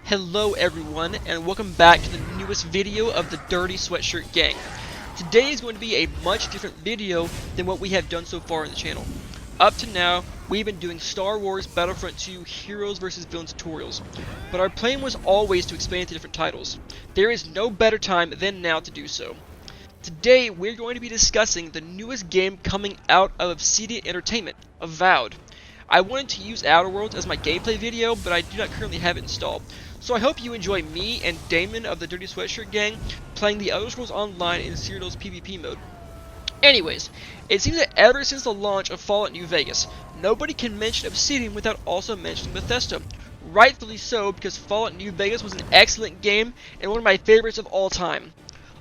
Hello everyone, and welcome back to the newest video of the Dirty Sweatshirt Gang. Today is going to be a much different video than what we have done so far on the channel. Up to now, we've been doing Star Wars Battlefront 2 Heroes vs. Villains tutorials, but our plan was always to expand to different titles. There is no better time than now to do so. Today, we're going to be discussing the newest game coming out of Obsidian Entertainment, Avowed. I wanted to use Outer Worlds as my gameplay video, but I do not currently have it installed. So I hope you enjoy me and Damon of the Dirty Sweatshirt Gang playing the Elder Scrolls Online in Citadel's PvP mode. Anyways, it seems that ever since the launch of Fallout New Vegas, nobody can mention Obsidian without also mentioning Bethesda. Rightfully so, because Fallout New Vegas was an excellent game and one of my favorites of all time.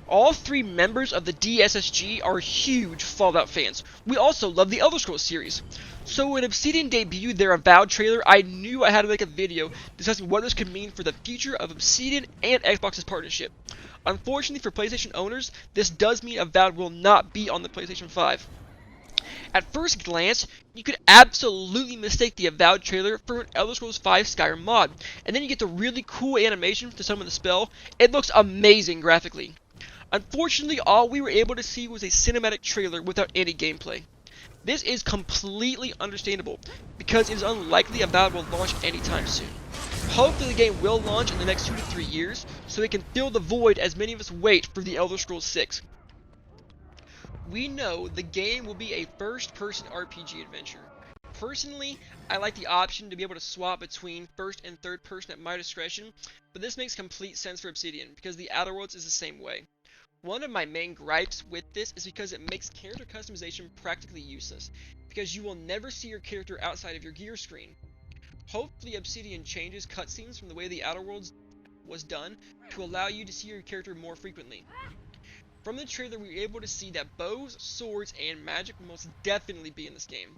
All three members of the DssG are huge Fallout fans. We also love the Elder Scrolls series. So when Obsidian debuted their Avowed trailer, I knew I had to make a video discussing what this could mean for the future of Obsidian and Xbox's partnership. Unfortunately for PlayStation owners, this does mean Avowed will not be on the PlayStation 5. At first glance, you could absolutely mistake the Avowed trailer for an Elder Scrolls V Skyrim mod, and then you get the really cool animation to summon the spell. It looks amazing graphically. Unfortunately, all we were able to see was a cinematic trailer without any gameplay. This is completely understandable, because it is unlikely Avowed will launch anytime soon. Hopefully the game will launch in the next 2 to 3 years, so it can fill the void as many of us wait for the Elder Scrolls 6. We know the game will be a first-person RPG adventure. Personally, I like the option to be able to swap between first and third person at my discretion, but this makes complete sense for Obsidian, because the Outer Worlds is the same way. One of my main gripes with this is because it makes character customization practically useless, because you will never see your character outside of your gear screen. Hopefully Obsidian changes cutscenes from the way the Outer Worlds was done to allow you to see your character more frequently. From the trailer we were able to see that bows, swords, and magic will most definitely be in this game.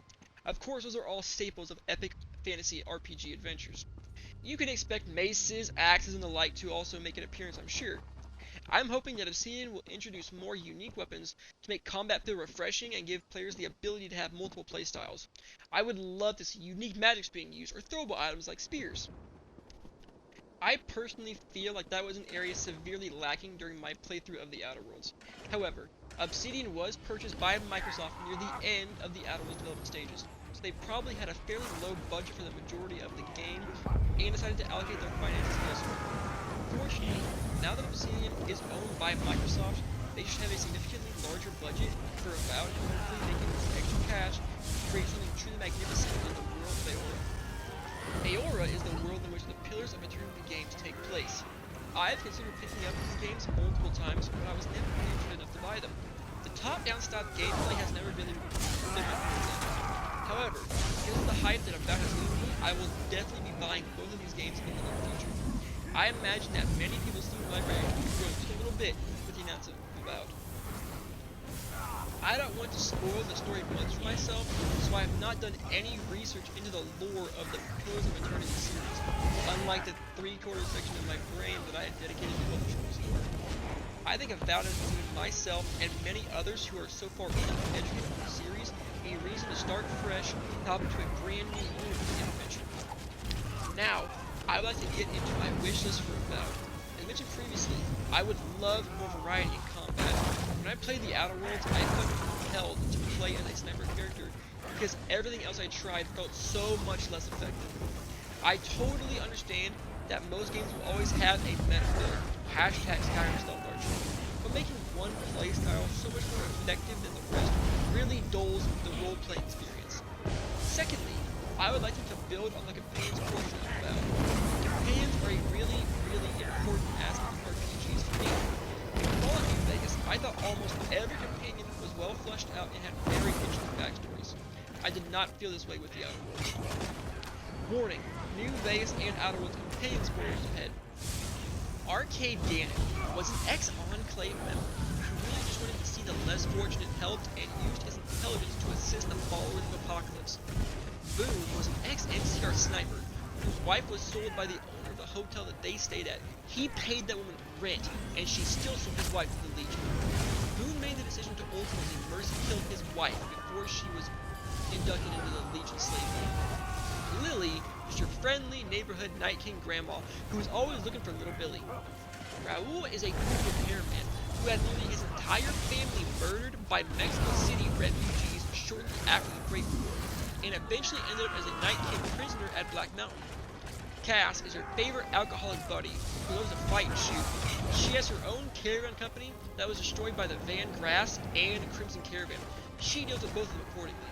Of course, those are all staples of epic fantasy RPG adventures. You can expect maces, axes, and the like to also make an appearance, I'm sure. I'm hoping that Obsidian will introduce more unique weapons to make combat feel refreshing and give players the ability to have multiple playstyles. I would love to see unique magics being used or throwable items like spears. I personally feel like that was an area severely lacking during my playthrough of the Outer Worlds. However, Obsidian was purchased by Microsoft near the end of the Outer Worlds development stages, so they probably had a fairly low budget for the majority of the game and decided to allocate their finances elsewhere. Fortunately, now that Obsidian is owned by Microsoft, they should have a significantly larger budget for Avowed, and hopefully they can use the extra cash to create something truly magnificent in the world of Aora. Aora is the world in which the Pillars of Eternity games take place. I've considered picking up these games multiple times, but I was never interested enough to buy them. The top-down style gameplay has never been for them. However, because of the hype that Avowed has given me, I will definitely be buying both of these games in the near future. I imagine that many people's Steam library will grow just a little bit with the announcement of Avowed. I don't want to spoil the story much for myself, so I have not done any research into the lore of the Pillars of Eternity series, unlike the 3/4 section of my brain that I had dedicated to Elder Scrolls lore. I think Avowed has given myself and many others who are so far uneducated in the series a reason to start fresh and hop into a brand new universe adventure. Now, I would like to get into my wishlist for Avowed. As mentioned previously, I would love more variety in combat. When I played the Outer Worlds, I felt compelled to play as a sniper character because everything else I tried felt so much less effective. I totally understand that most games will always have a meta filler, #Skyrim Stealth Archer, but making one playstyle so much more effective than the rest really dulls the role-playing experience. Secondly, I would like them to build on the companions portion of Avowed. Companions are a really important aspect of RPGs for me. In Fallout New Vegas, I thought almost every companion was well fleshed out and had very interesting backstories. I did not feel this way with the Outer Worlds. Warning, New Vegas and Outer Worlds companion spoilers ahead. Arcade Gannon was an ex-Enclave member who really just wanted to see the less fortunate helped and used his intelligence to assist the followers of Apocalypse. Boone was an ex-NCR sniper whose wife was sold by the owner of the hotel that they stayed at. He paid that woman rent, and she still sold his wife to the Legion. Boone made the decision to ultimately mercy kill his wife before she was inducted into the Legion slave. Lily just your friendly neighborhood Night King grandma who is always looking for little Billy. Raul is a group repairman who had nearly his entire family murdered by Mexico City refugees shortly after the Great War, and eventually ended up as a Night King prisoner at Black Mountain. Cass is her favorite alcoholic buddy who loves to fight and shoot. She has her own caravan company that was destroyed by the Van Grass and Crimson Caravan. She deals with both of them accordingly.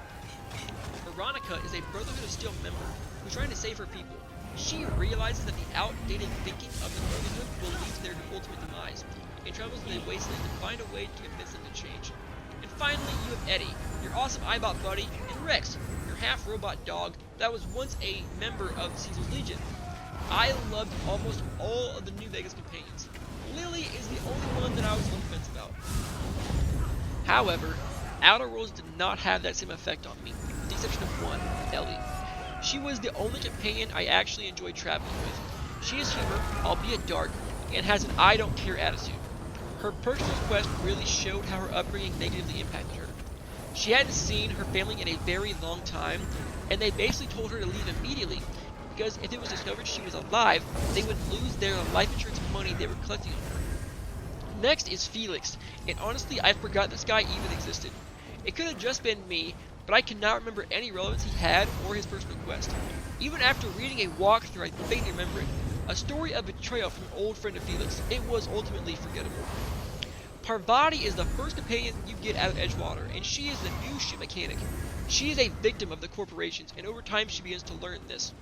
Veronica is a Brotherhood of Steel member who's trying to save her people. She realizes that the outdated thinking of the Brotherhood will lead to their ultimate demise, and travels to the wasteland to find a way to convince them to change. And finally, you have Eddie, your awesome Eyebot buddy, and Rex, your half-robot dog that was once a member of Caesar's Legion. I loved almost all of the New Vegas companions. Lily is the only one that I was on the fence about. However, Outer Worlds did not have that same effect on me, with the exception of one, Ellie. She was the only companion I actually enjoyed traveling with. She has humor, albeit dark, and has an I don't care attitude. Her personal quest really showed how her upbringing negatively impacted her. She hadn't seen her family in a very long time, and they basically told her to leave immediately, because if it was discovered she was alive, they would lose their life insurance money they were collecting on her. Next is Felix, and honestly I forgot this guy even existed. It could have just been me, but I cannot remember any relevance he had or his personal quest. Even after reading a walkthrough I vaguely remember it, a story of betrayal from an old friend of Felix, it was ultimately forgettable. Parvati is the first companion you get out of Edgewater, and she is the new ship mechanic. She is a victim of the corporations, and over time she begins to learn this.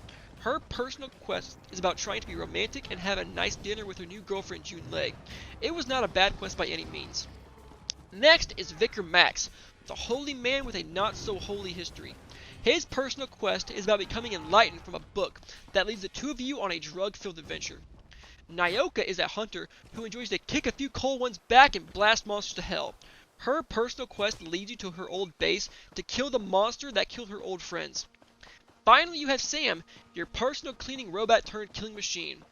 Her personal quest is about trying to be romantic and have a nice dinner with her new girlfriend June Legg. It was not a bad quest by any means. Next is Vicar Max, the holy man with a not-so-holy history. His personal quest is about becoming enlightened from a book that leads the two of you on a drug-filled adventure. Nyoka is a hunter who enjoys to kick a few cold ones back and blast monsters to hell. Her personal quest leads you to her old base to kill the monster that killed her old friends. Finally, you have Sam, your personal cleaning robot turned killing machine.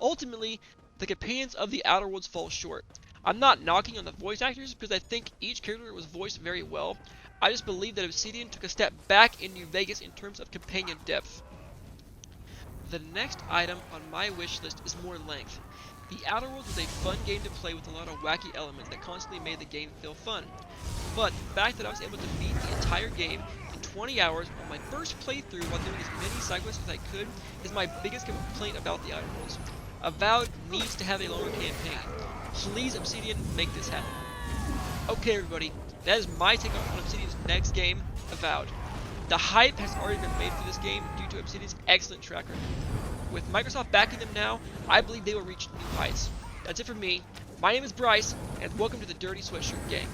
Ultimately, the companions of the Outer Worlds fall short. I'm not knocking on the voice actors because I think each character was voiced very well. I just believe that Obsidian took a step back in New Vegas in terms of companion depth. The next item on my wish list is more length. The Outer Worlds was a fun game to play with a lot of wacky elements that constantly made the game feel fun. But the fact that I was able to beat the entire game in 20 hours on my first playthrough while doing as many side quests as I could is my biggest complaint about the Outer Worlds. Avowed needs to have a longer campaign. Please, Obsidian, make this happen. Okay, everybody, that is my take on Obsidian's next game, Avowed. The hype has already been made for this game due to Obsidian's excellent track record. With Microsoft backing them now, I believe they will reach new heights. That's it for me. My name is Bryce, and welcome to the Dirty Sweatshirt Gang.